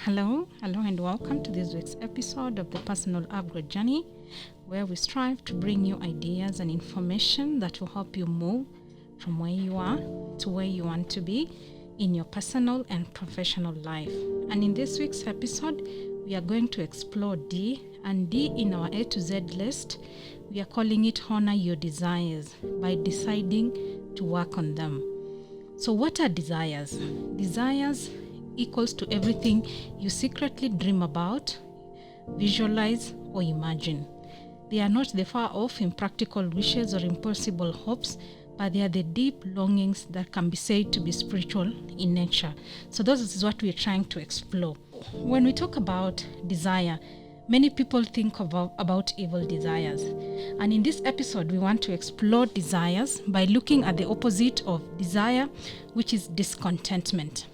Hello, and welcome to this week's episode of the Personal Upgrade Journey, where we strive to bring you ideas and information that will help you move from where you are to where you want to be in your personal and professional life. And in this week's episode, we are going to explore D, and D in our A to Z list, we are calling it Honor Your Desires by deciding to work on them. So what are desires? Desires equals to everything you secretly dream about, visualize, or imagine. They are not the far-off impractical wishes or impossible hopes, but they are the deep longings that can be said to be spiritual in nature. So this is what we are trying to explore. When we talk about desire, many people think about evil desires. And in this episode, we want to explore desires by looking at the opposite of desire, which is discontentment.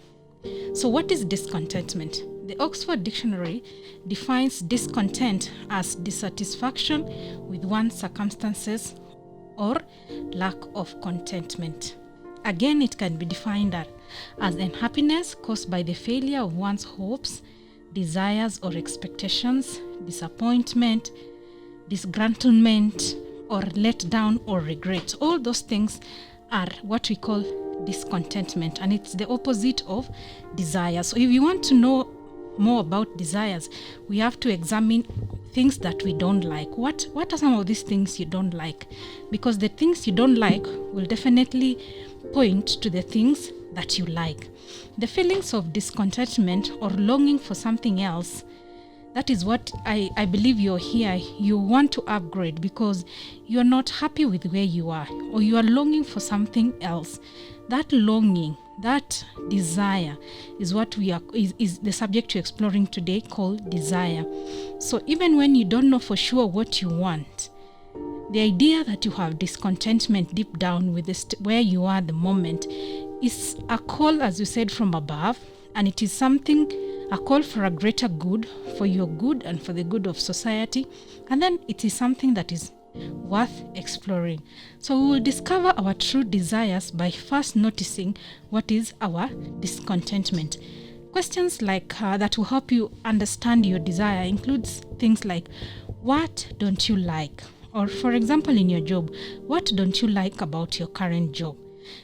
So what is discontentment? The Oxford Dictionary defines discontent as dissatisfaction with one's circumstances or lack of contentment. Again, it can be defined as unhappiness caused by the failure of one's hopes, desires or expectations, disappointment, disgruntlement, or letdown or regret. All those things are what we call discontentment, and it's the opposite of desire. So if you want to know more about desires, we have to examine things that we don't like. What are some of these things you don't like? Because the things you don't like will definitely point to the things that you like. The feelings of discontentment or longing for something else, that is what I believe you're here. You want to upgrade because you're not happy with where you are, or you are longing for something else. That longing, that desire is what is the subject you're exploring today, called desire. So even when you don't know for sure what you want, the idea that you have discontentment deep down with where you are at the moment is a call, as you said, from above, and it is a call for a greater good, for your good and for the good of society, and then it is something that is worth exploring. So we will discover our true desires by first noticing what is our discontentment. Questions like that will help you understand your desire includes things like, what don't you like? Or for example, in your job, what don't you like about your current job?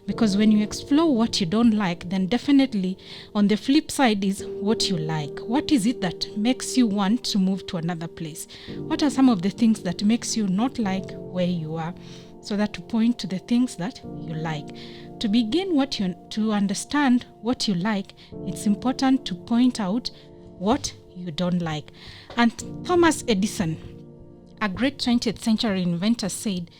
Because when you explore what you don't like, then definitely on the flip side is what you like. What is it that makes you want to move to another place? What are some of the things that makes you not like where you are? So that to point to the things that you like. To begin to understand what you like, it's important to point out what you don't like. And Thomas Edison, a great 20th century inventor, said,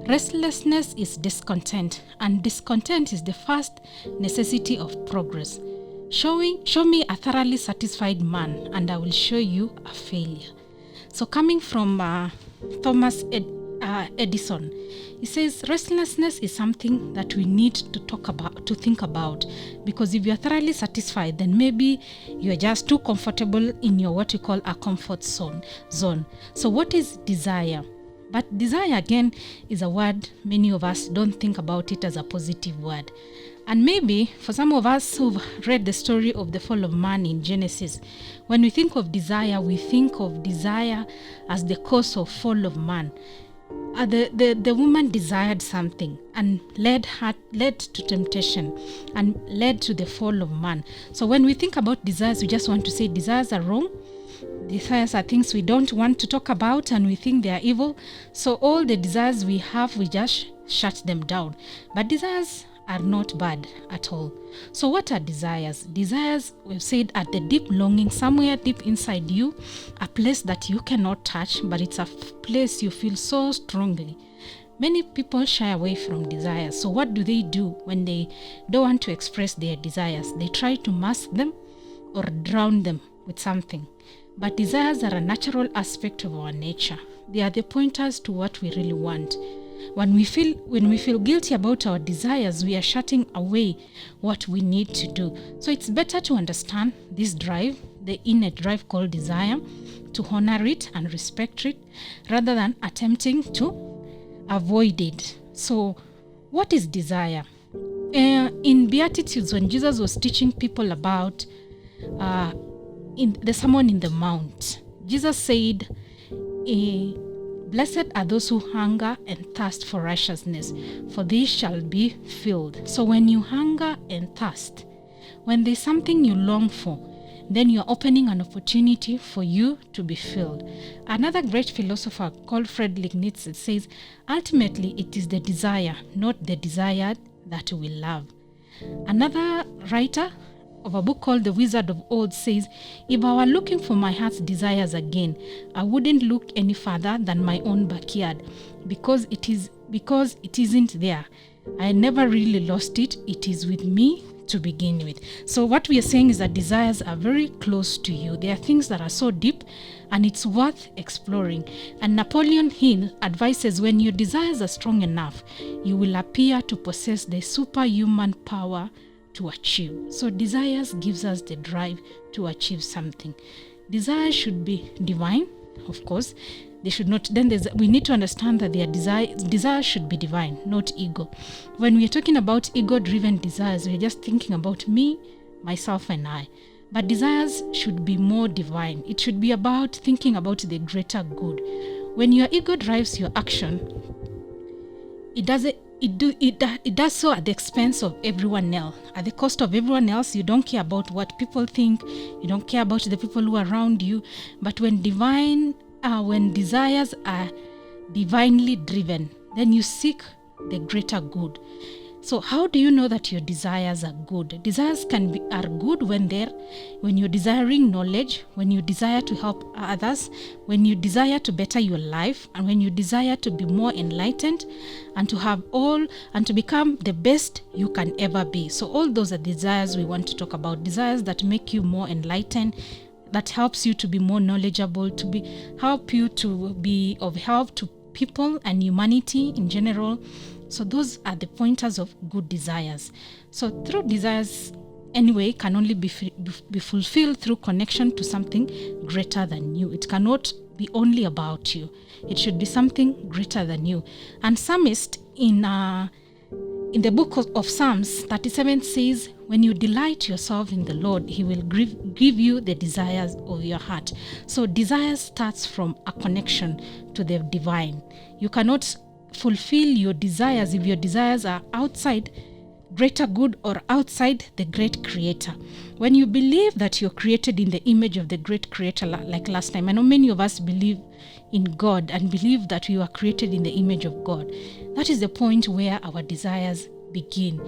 "Restlessness is discontent, and discontent is the first necessity of progress. Show me a thoroughly satisfied man, and I will show you a failure." So coming from Thomas Edison, he says restlessness is something that we need to think about, because if you're thoroughly satisfied, then maybe you're just too comfortable in your what we call a comfort zone. So what is desire? But desire, again, is a word many of us don't think about it as a positive word. And maybe for some of us who've read the story of the fall of man in Genesis, when we think of desire, we think of desire as the cause of fall of man. The woman desired something and led to temptation and led to the fall of man. So when we think about desires, we just want to say desires are wrong. Desires are things we don't want to talk about, and we think they are evil. So all the desires we have, we just shut them down. But desires are not bad at all. So what are desires? Desires, we've said, are the deep longing somewhere deep inside you, a place that you cannot touch, but it's a place you feel so strongly. Many people shy away from desires. So what do when they don't want to express their desires? They try to mask them or drown them with something. But desires are a natural aspect of our nature. They are the pointers to what we really want. When we feel guilty about our desires, we are shutting away what we need to do. So it's better to understand this drive, the innate drive called desire, to honor it and respect it, rather than attempting to avoid it. So what is desire? In Beatitudes, when Jesus was teaching people about in the Sermon in the Mount, Jesus said, "Blessed are those who hunger and thirst for righteousness, for they shall be filled." So when you hunger and thirst, when there's something you long for, then you're opening an opportunity for you to be filled. Another great philosopher called Friedrich Nietzsche says, ultimately it is the desire, not the desired, that we love. Another writer of a book called The Wizard of Oz says, if I were looking for my heart's desires again, I wouldn't look any further than my own backyard, because it isn't there. I never really lost it. It is with me to begin with. So what we are saying is that desires are very close to you. They are things that are so deep, and it's worth exploring. And Napoleon Hill advises, when your desires are strong enough, you will appear to possess the superhuman power to achieve. So desires gives us the drive to achieve something. Desires should be divine, of course. They should not. Then we need to understand that their desires should be divine, not ego. When we are talking about ego-driven desires, we are just thinking about me, myself, and I. But desires should be more divine. It should be about thinking about the greater good. When your ego drives your action, it does so at the expense of everyone else, at the cost of everyone else. You don't care about what people think. You don't care about the people who are around you. But when desires are divinely driven, then you seek the greater good. So how do you know that your desires are good? Desires are good when you're desiring knowledge, when you desire to help others, when you desire to better your life, and when you desire to be more enlightened and to become the best you can ever be. So all those are desires we want to talk about. Desires that make you more enlightened, that helps you to be more knowledgeable, help you to be of help to people and humanity in general. So those are the pointers of good desires. So true desires, anyway, can only be fulfilled through connection to something greater than you. It cannot be only about you. It should be something greater than you. And Psalmist in the book of Psalms 37 says, when you delight yourself in the Lord, he will give you the desires of your heart. So desire starts from a connection to the divine. You cannot fulfill your desires if your desires are outside greater good or outside the great creator. When you believe that you're created in the image of the great creator, like last time, I know many of us believe in God and believe that we were created in the image of God. That is the point where our desires begin.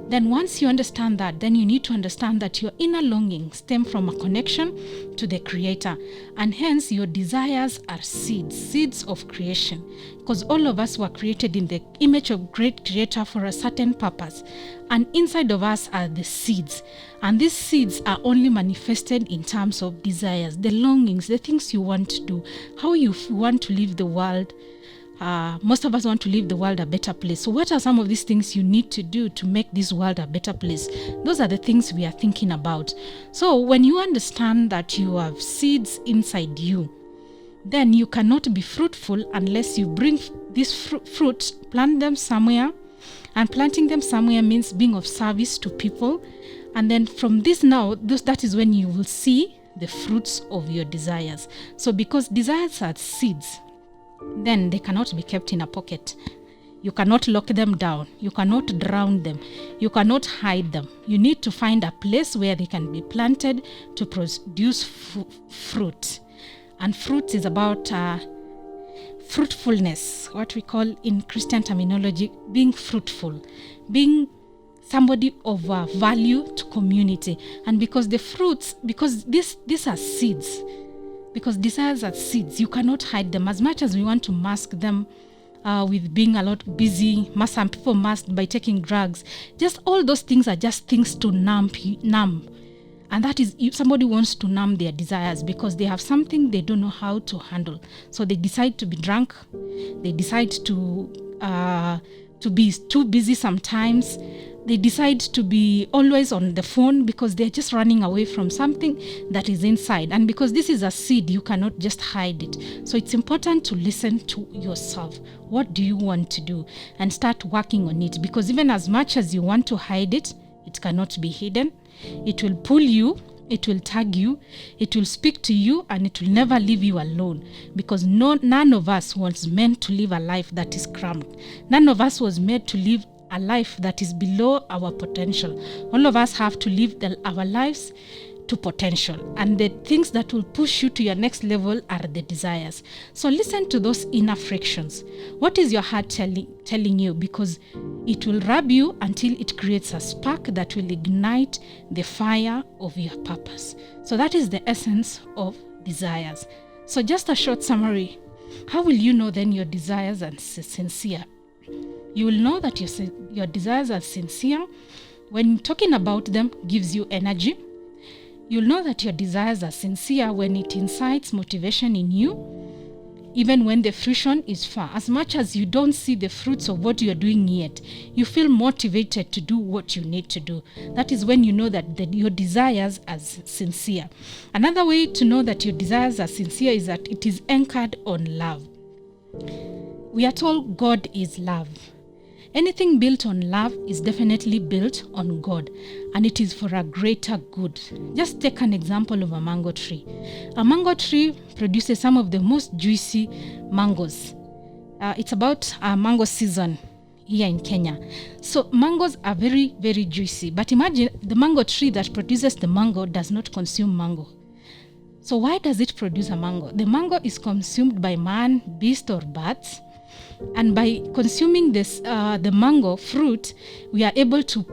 Then once you understand that, then you need to understand that your inner longings stem from a connection to the creator, and hence your desires are seeds of creation, because all of us were created in the image of great creator for a certain purpose, and inside of us are the seeds, and these seeds are only manifested in terms of desires, the longings, the things you want to do, how you want to live the world. Most of us want to leave the world a better place. So what are some of these things you need to do to make this world a better place? Those are the things we are thinking about. So when you understand that you have seeds inside you, then you cannot be fruitful unless you bring these fruits, plant them somewhere. And planting them somewhere means being of service to people. And then from this that is when you will see the fruits of your desires. So because desires are seeds, then they cannot be kept in a pocket. You cannot lock them down. You cannot drown them. You cannot hide them. You need to find a place where they can be planted to produce fruit. And fruit is about fruitfulness, what we call in Christian terminology, being fruitful, being somebody of value to community. And because these are seeds, because desires are seeds, you cannot hide them. As much as we want to mask them with being a lot busy, some people mask by taking drugs. Just all those things are just things to numb. And that is, if somebody wants to numb their desires because they have something they don't know how to handle. So they decide to be drunk. They decide to be too busy sometimes. They decide to be always on the phone because they're just running away from something that is inside. And because this is a seed, you cannot just hide it. So it's important to listen to yourself. What do you want to do? And start working on it. Because even as much as you want to hide it, it cannot be hidden. It will pull you it will tag you, it will speak to you, and it will never leave you alone, because none of us was meant to live a life that is cramped. None of us was made to live a life that is below our potential. All of us have to live our lives to potential, and the things that will push you to your next level are the desires. So listen to those inner frictions. What is your heart telling you? Because it will rub you until it creates a spark that will ignite the fire of your purpose. So that is the essence of desires. So just a short summary. How will you know then your desires are sincere? You will know that your desires are sincere when talking about them gives you energy. You'll know that your desires are sincere when it incites motivation in you, even when the fruition is far. As much as you don't see the fruits of what you're doing yet, you feel motivated to do what you need to do. That is when you know that your desires are sincere. Another way to know that your desires are sincere is that it is anchored on love. We are told God is love. Anything built on love is definitely built on God, and it is for a greater good. Just take an example of a mango tree. A mango tree produces some of the most juicy mangoes. It's about mango season here in Kenya. So mangoes are very, very juicy. But imagine the mango tree that produces the mango does not consume mango. So why does it produce a mango? The mango is consumed by man, beast, or birds. And by consuming the mango fruit, we are able to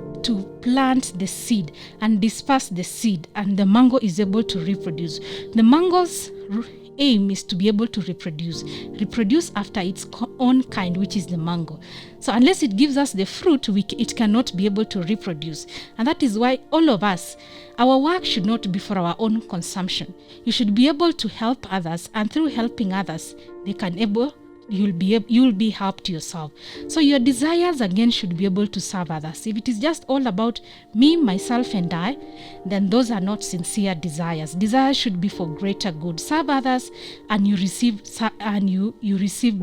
plant the seed and disperse the seed, and the mango is able to reproduce. The mango's aim is to be able to reproduce after its own kind, which is the mango. So unless it gives us the fruit, it cannot be able to reproduce. And that is why all of us, our work should not be for our own consumption. You should be able to help others, and through helping others, you'll be helped yourself. So your desires again should be able to serve others. If it is just all about me, myself, and I, then those are not sincere desires. Desires should be for greater good. Serve others, and you receive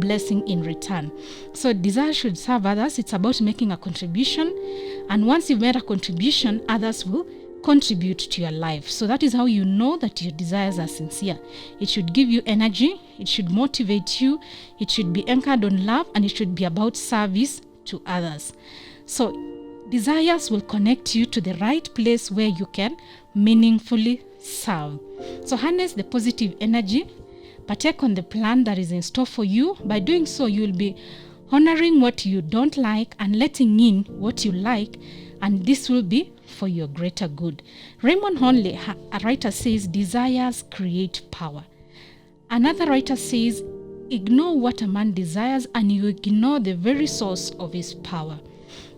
blessing in return. So desire should serve others. It's about making a contribution, and once you've made a contribution, others will contribute to your life. So that is how you know that your desires are sincere. It should give you energy, it should motivate you, it should be anchored on love, and it should be about service to others. So desires will connect you to the right place where you can meaningfully serve. So harness the positive energy, partake on the plan that is in store for you. By doing so, you will be honoring what you don't like and letting in what you like, and this will be for your greater good. Raymond Honley, a writer, says desires create power. Another writer says, ignore what a man desires and you ignore the very source of his power.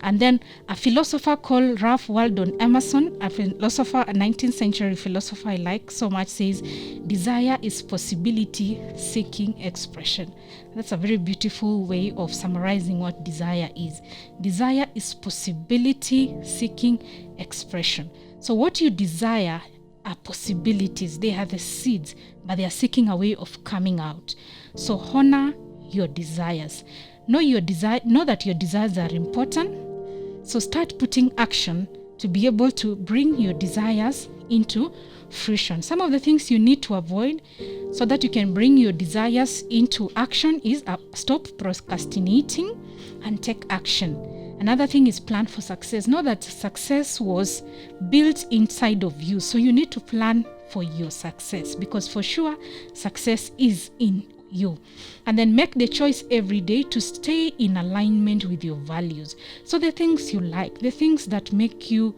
And then a philosopher called Ralph Waldo Emerson, a 19th century philosopher I like so much, says desire is possibility seeking expression. That's a very beautiful way of summarizing what desire is. Desire is possibility seeking expression. So what you desire are possibilities. They are the seeds, but they are seeking a way of coming out. So honor your desires. Know that your desires are important. So start putting action to be able to bring your desires into fruition. Some of the things you need to avoid so that you can bring your desires into action is stop procrastinating and take action. Another thing is plan for success. Know that success was built inside of you. So you need to plan for your success, because for sure success is in you. And then make the choice every day to stay in alignment with your values. So the things you like, the things that make you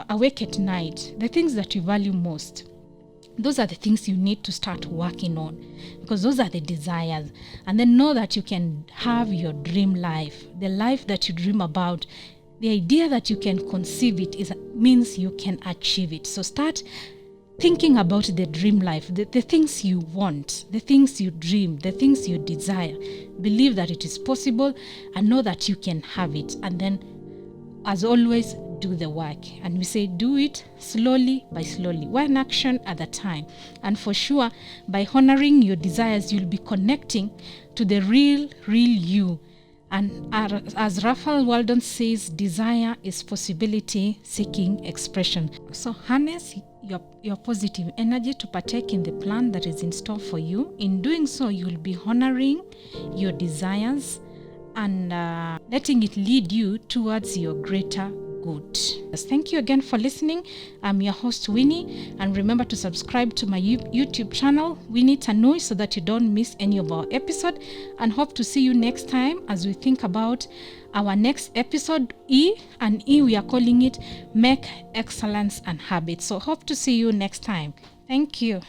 awake at night, the things that you value most, those are the things you need to start working on, because those are the desires. And then know that you can have your dream life, the life that you dream about. The idea that you can conceive it means you can achieve it. So start thinking about the dream life, the things you want, the things you dream, the things you desire. Believe that it is possible and know that you can have it. And then, as always, do the work. And we say do it slowly by slowly, one action at a time. And for sure, by honoring your desires, you'll be connecting to the real you And as Raphael Waldo says, desire is possibility seeking expression. So harness your positive energy to partake in the plan that is in store for you. In doing so, you will be honoring your desires and letting it lead you towards your greater good. Thank you again for listening. I'm your host Winnie, and remember to subscribe to my YouTube channel Winnie Tanui so that you don't miss any of our episode, and hope to see you next time as we think about our next episode, E, and E we are calling it Make Excellence an Habit. So hope to see you next time. Thank you.